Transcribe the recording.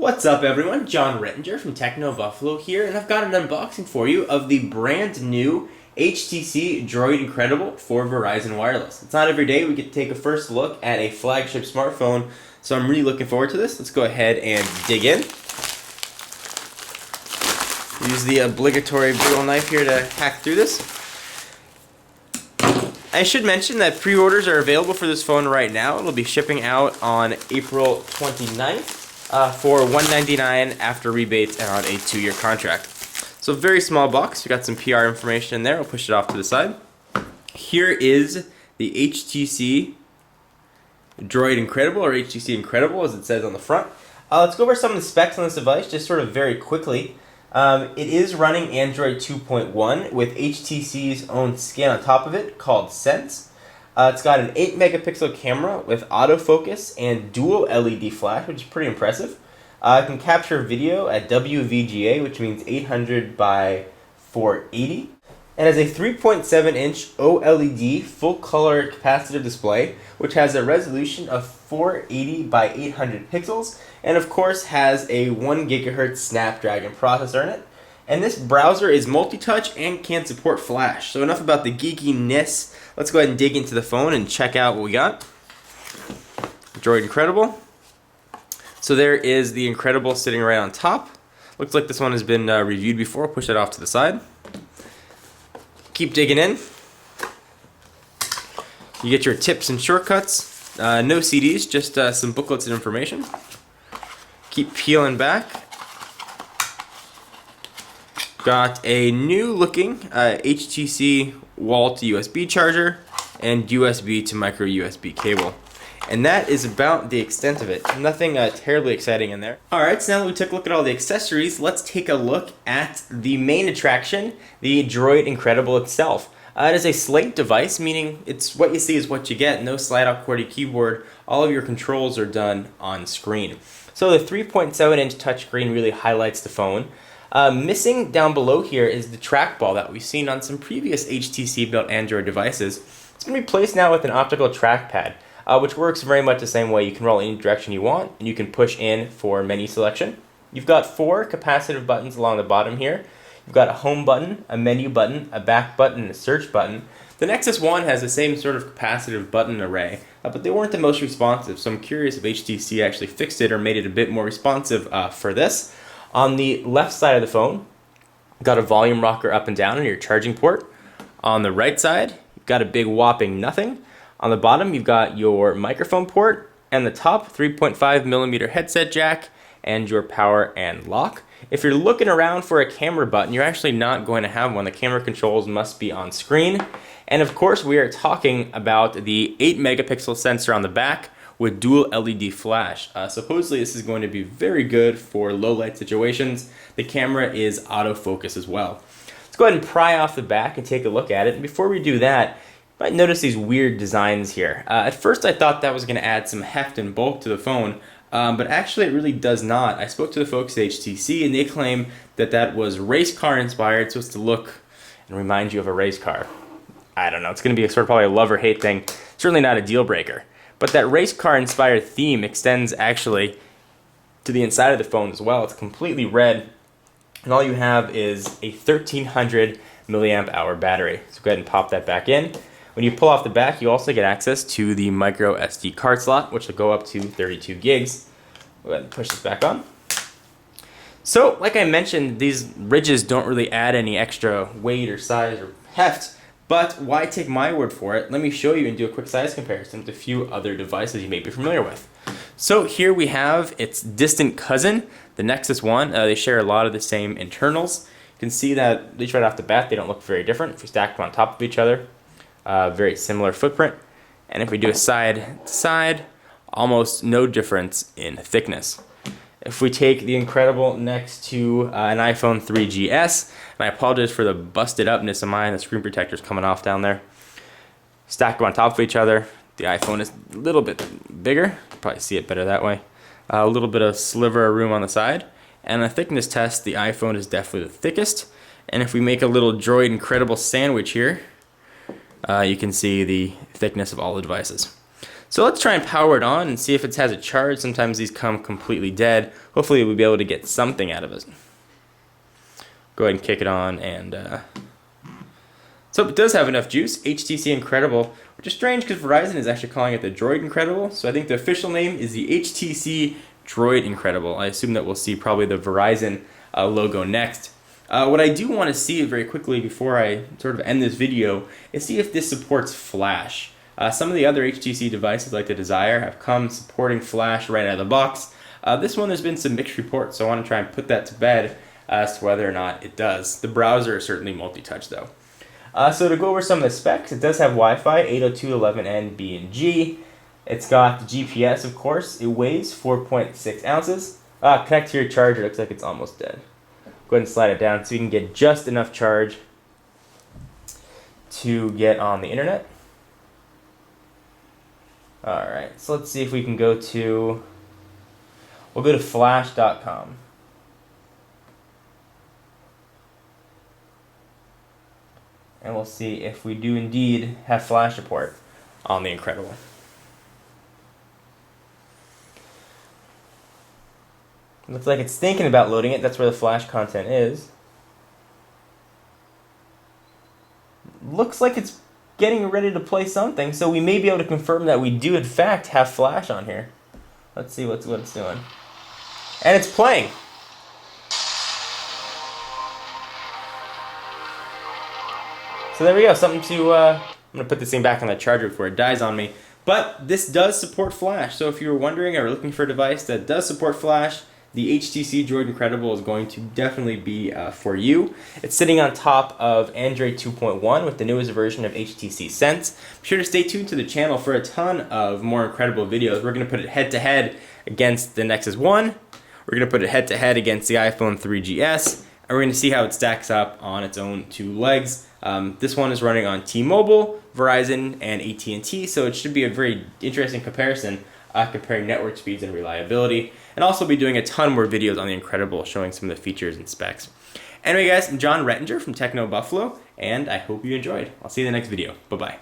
What's up everyone, John Rettinger from Techno Buffalo here, and I've got an unboxing for you of the brand new HTC Droid Incredible for Verizon Wireless. It's not every day we get to take a first look at a flagship smartphone, so I'm really looking forward to this. Let's go ahead and dig in. Use the obligatory big ol' knife here to hack through this. I should mention that pre-orders are available for this phone right now. It'll be shipping out on April 29th. For $199 after rebates and on a 2-year contract. So very small box. We got some PR information in there. I'll push it off to the side. Here is the HTC Droid Incredible, or HTC Incredible as it says on the front. Let's go over some of the specs on this device just sort of very quickly. It is running Android 2.1 with HTC's own skin on top of it called Sense. It's got an 8 megapixel camera with autofocus and dual LED flash, which is pretty impressive. It can capture video at WVGA, which means 800 by 480. It has a 3.7 inch OLED full color capacitive display, which has a resolution of 480 by 800 pixels, and of course has a 1 gigahertz Snapdragon processor in it. And this browser is multi-touch and can support flash. So enough about the geekiness. Let's go ahead and dig into the phone and check out what we got. Droid Incredible. So there is the Incredible sitting right on top. Looks like this one has been reviewed before. Push it off to the side. Keep digging in. You get your tips and shortcuts. No CDs, just some booklets and information. Keep peeling back. Got a new looking HTC wall to USB charger and USB to micro USB cable. And that is about the extent of it. Nothing terribly exciting in there. Alright, so now that we took a look at all the accessories, let's take a look at the main attraction, the Droid Incredible itself. It is a slate device, meaning it's what you see is what you get. No slide out QWERTY keyboard. All of your controls are done on screen. So the 3.7 inch touchscreen really highlights the phone. Missing down below here is the trackball that we've seen on some previous HTC-built Android devices. It's going to be placed now with an optical trackpad, which works very much the same way. You can roll any direction you want, and you can push in for menu selection. You've got 4 capacitive buttons along the bottom here. You've got a home button, a menu button, a back button, and a search button. The Nexus One has the same sort of capacitive button array, but they weren't the most responsive, so I'm curious if HTC actually fixed it or made it a bit more responsive for this. On the left side of the phone, you've got a volume rocker up and down on your charging port. On the right side, you've got a big whopping nothing. On the bottom, you've got your microphone port, and the top 3.5mm headset jack, and your power and lock. If you're looking around for a camera button, you're actually not going to have one. The camera controls must be on screen. And of course, we are talking about the 8 megapixel sensor on the back with dual LED flash. Supposedly this is going to be very good for low light situations. The camera is autofocus as well. Let's go ahead and pry off the back and take a look at it. And before we do that, you might notice these weird designs here. At first I thought that was going to add some heft and bulk to the phone, but actually it really does not. I spoke to the folks at HTC and they claim that that was race car inspired, supposed to look and remind you of a race car. I don't know, it's going to be sort of probably a love or hate thing. Certainly not a deal breaker. But that race car inspired theme extends actually to the inside of the phone as well. It's completely red, and all you have is a 1300 milliamp hour battery. So go ahead and pop that back in. When you pull off the back, you also get access to the micro SD card slot, which will go up to 32 gigs. Go ahead and push this back on. So, like I mentioned, these ridges don't really add any extra weight or size or heft. But why take my word for it? Let me show you and do a quick size comparison with a few other devices you may be familiar with. So here we have its distant cousin, the Nexus One. They share a lot of the same internals. You can see that, at least right off the bat, they don't look very different. If we stack them on top of each other, very similar footprint. And if we do a side to side, almost no difference in thickness. If we take the Incredible next to an iPhone 3GS, and I apologize for the busted upness of mine, the screen protector's coming off down there. Stack them on top of each other. The iPhone is a little bit bigger. You can probably see it better that way. A little bit of sliver of room on the side. And a thickness test, the iPhone is definitely the thickest. And if we make a little Droid Incredible sandwich here, you can see the thickness of all the devices. So let's try and power it on and see if it has a charge. Sometimes these come completely dead. Hopefully we'll be able to get something out of it. Go ahead and kick it on, and so it does have enough juice. HTC Incredible, which is strange because Verizon is actually calling it the Droid Incredible. So I think the official name is the HTC Droid Incredible. I assume that we'll see probably the Verizon logo next. What I do want to see very quickly before I sort of end this video is see if this supports flash. Some of the other HTC devices like the Desire have come supporting flash right out of the box. This one, there's been some mixed reports, so I want to try and put that to bed as to whether or not it does. The browser is certainly multi-touch though. So to go over some of the specs, it does have Wi-Fi 802.11n, B, and G. It's got the GPS, of course. It weighs 4.6 ounces. Connect to your charger. Looks like it's almost dead. Go ahead and slide it down so you can get just enough charge to get on the internet. Alright, so let's see if we can go to, we'll go to flash.com. And we'll see if we do indeed have flash support on the Incredible. Looks like it's thinking about loading it. That's where the flash content is. Looks like it's getting ready to play something, so we may be able to confirm that we do in fact have flash on here. Let's see what it's doing. And it's playing. So there we go, something to, I'm going to put this thing back on the charger before it dies on me. But this does support flash, so if you were wondering or looking for a device that does support flash, the HTC Droid Incredible is going to definitely be for you. It's sitting on top of Android 2.1 with the newest version of HTC Sense. Be sure to stay tuned to the channel for a ton of more incredible videos. We're going to put it head-to-head against the Nexus 1. We're going to put it head-to-head against the iPhone 3GS. And we're going to see how it stacks up on its own two legs. This one is running on T-Mobile, Verizon, and AT&T, so it should be a very interesting comparison comparing network speeds and reliability. And also be doing a ton more videos on the Incredible showing some of the features and specs. Anyway guys, I'm John Rettinger from Techno Buffalo, and I hope you enjoyed. I'll see you in the next video. Bye-bye.